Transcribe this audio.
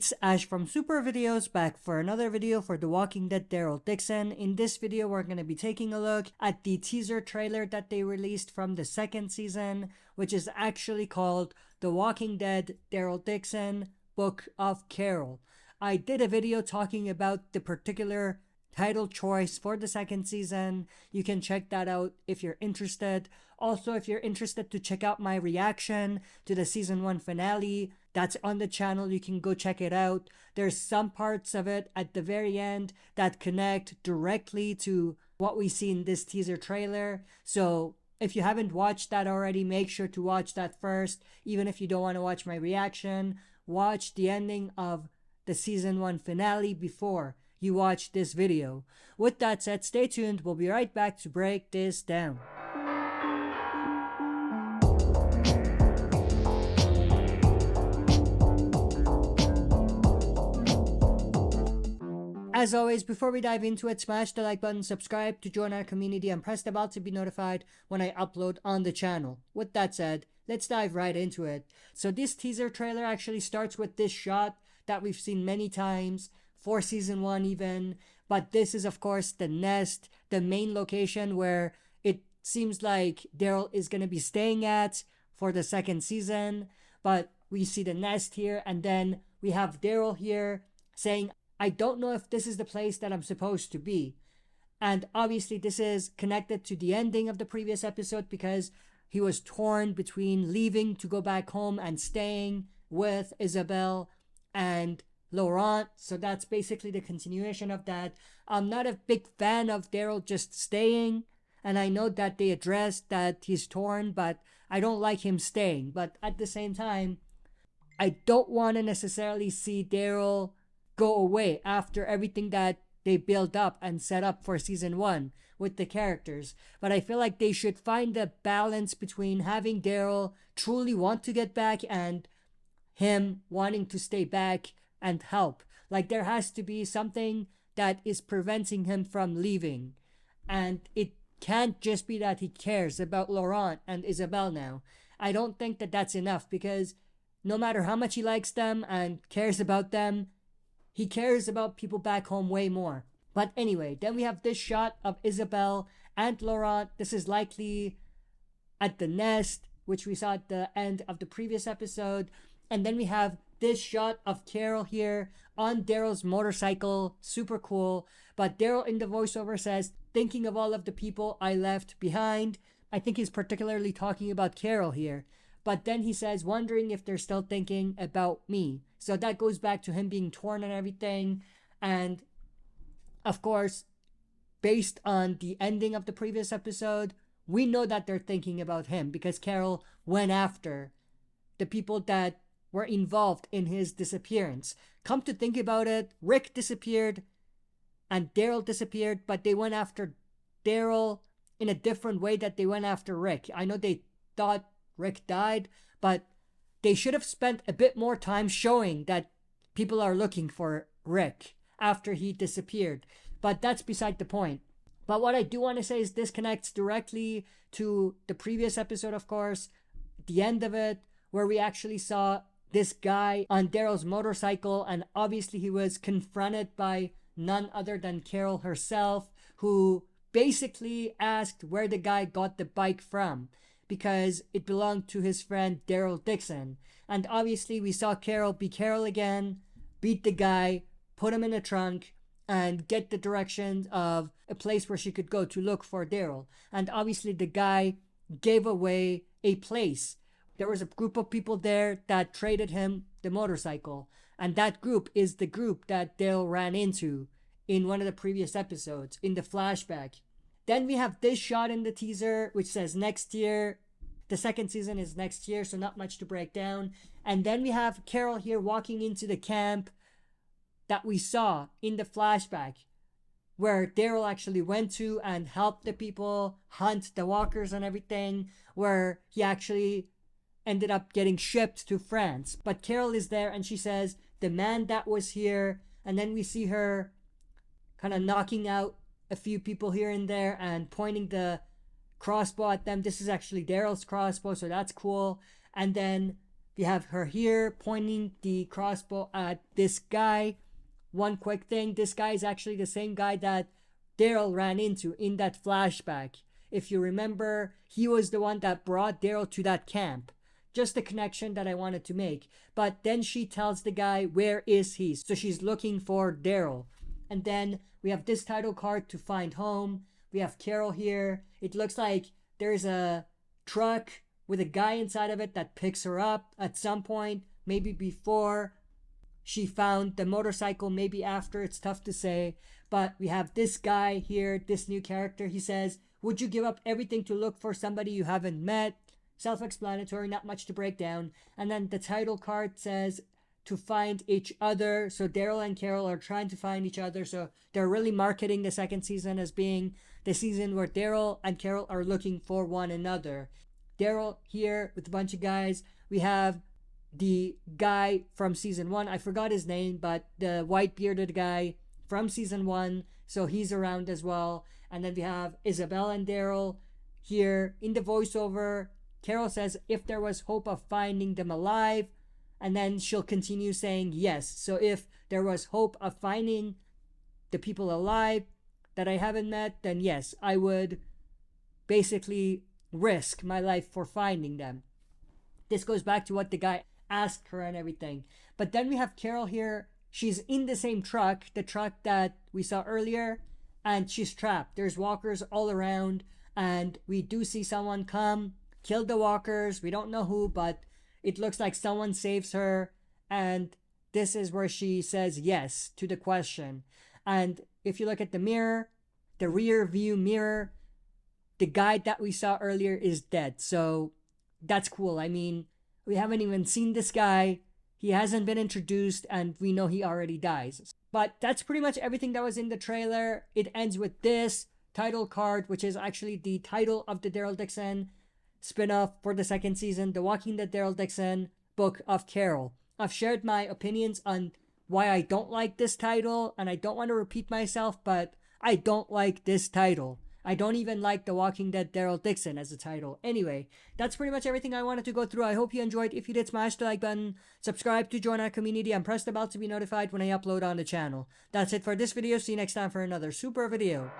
It's Ash from SuperVideos back for another video for The Walking Dead Daryl Dixon. In this video, we're going to be taking a look at the teaser trailer that they released from the second season, which is actually called The Walking Dead Daryl Dixon Book of Carol. I did a video talking about the particular title choice for the second season. You can check that out if you're interested. Also, if you're interested to check out my reaction to the season 1 finale, that's on the channel. You can go check it out. There's some parts of it at the very end that connect directly to what we see in this teaser trailer. So if you haven't watched that already, make sure to watch that first. Even if you don't want to watch my reaction, watch the ending of the season 1 finale before you watch this video. With that said, stay tuned. We'll be right back to break this down. As always, before we dive into it, smash the like button, subscribe to join our community, and press the bell to be notified when I upload on the channel. With that said, let's dive right into it. So this teaser trailer actually starts with this shot that we've seen many times for season 1 even, but this is of course the nest, the main location where it seems like Daryl is going to be staying at for the second season. But we see the nest here, and then we have Daryl here saying, I don't know if this is the place that I'm supposed to be. And obviously this is connected to the ending of the previous episode, because he was torn between leaving to go back home and staying with Isabel and Laurent. So that's basically the continuation of that. I'm not a big fan of Daryl just staying, and I know that they addressed that he's torn, but I don't like him staying. But at the same time, I don't want to necessarily see Daryl go away after everything that they build up and set up for season 1 with the characters. But I feel like they should find a balance between having Daryl truly want to get back and him wanting to stay back and help. Like, there has to be something that is preventing him from leaving, and it can't just be that he cares about Laurent and Isabel now. I don't think that that's enough, because no matter how much he likes them and cares about them, he cares about people back home way more. But anyway, then we have this shot of Isabel and Laurent. This is likely at the nest, which we saw at the end of the previous episode. And then we have this shot of Carol here on Daryl's motorcycle. Super cool. But Daryl in the voiceover says, thinking of all of the people I left behind. I think he's particularly talking about Carol here. But then he says, wondering if they're still thinking about me. So that goes back to him being torn and everything. And of course, based on the ending of the previous episode, we know that they're thinking about him, because Carol went after the people that were involved in his disappearance. Come to think about it, Rick disappeared and Daryl disappeared, but they went after Daryl in a different way that they went after Rick. I know they thought Rick died, but they should have spent a bit more time showing that people are looking for Rick after he disappeared. But that's beside the point. But what I do want to say is this connects directly to the previous episode, of course, the end of it, where we actually saw this guy on Daryl's motorcycle, and obviously he was confronted by none other than Carol herself, who basically asked where the guy got the bike from, because it belonged to his friend Daryl Dixon. And obviously we saw Carol be Carol again, beat the guy, put him in a trunk, and get the directions of a place where she could go to look for Daryl. And obviously the guy gave away a place. There was a group of people there that traded him the motorcycle. And that group is the group that Daryl ran into in one of the previous episodes, in the flashback. Then we have this shot in the teaser, which says next year. The second season is next year, so not much to break down. And then we have Carol here walking into the camp that we saw in the flashback, where Daryl actually went to and helped the people hunt the walkers and everything, where he actually ended up getting shipped to France. But Carol is there, and she says, the man that was here. And then we see her kind of knocking out a few people here and there and pointing the crossbow at them. This is actually Daryl's crossbow, so that's cool. And then We have her here pointing the crossbow at this guy. One quick thing, this guy is actually the same guy that Daryl ran into in that flashback. If you remember, he was the one that brought Daryl to that camp. Just a connection that I wanted to make. But then she tells the guy, where is he? So she's looking for Daryl. And then we have this title card to find home. We have Carol here. It looks like there's a truck with a guy inside of it that picks her up at some point. Maybe before she found the motorcycle, maybe after. It's tough to say. But we have this guy here, this new character. He says, would you give up everything to look for somebody you haven't met? Self-explanatory, not much to break down. And then the title card says to find each other. So Daryl and Carol are trying to find each other. So they're really marketing the second season as being the season where Daryl and Carol are looking for one another. Daryl here with a bunch of guys. We have the guy from season 1. I forgot his name, but the white bearded guy from season 1. So he's around as well. And then we have Isabel and Daryl here in the voiceover. Carol says if there was hope of finding them alive, and then she'll continue saying yes. So if there was hope of finding the people alive that I haven't met, then yes, I would basically risk my life for finding them. This goes back to what the guy asked her and everything. But then we have Carol here. She's in the same truck, the truck that we saw earlier, and she's trapped. There's walkers all around, and we do see someone come, kill the walkers. We don't know who, but it looks like someone saves her, and this is where she says yes to the question. And if you look at the mirror, the rear view mirror, the guy that we saw earlier is dead. So that's cool. I mean, we haven't even seen this guy. He hasn't been introduced, and we know he already dies. But that's pretty much everything that was in the trailer. It ends with this title card, which is actually the title of the Daryl Dixon spin-off for the second season, The Walking Dead Daryl Dixon, Book of Carol. I've shared my opinions on why I don't like this title, and I don't want to repeat myself, but I don't like this title. I don't even like The Walking Dead Daryl Dixon as a title. Anyway, that's pretty much everything I wanted to go through. I hope you enjoyed. If you did, smash the like button, subscribe to join our community, and press the bell to be notified when I upload on the channel. That's it for this video. See you next time for another super video.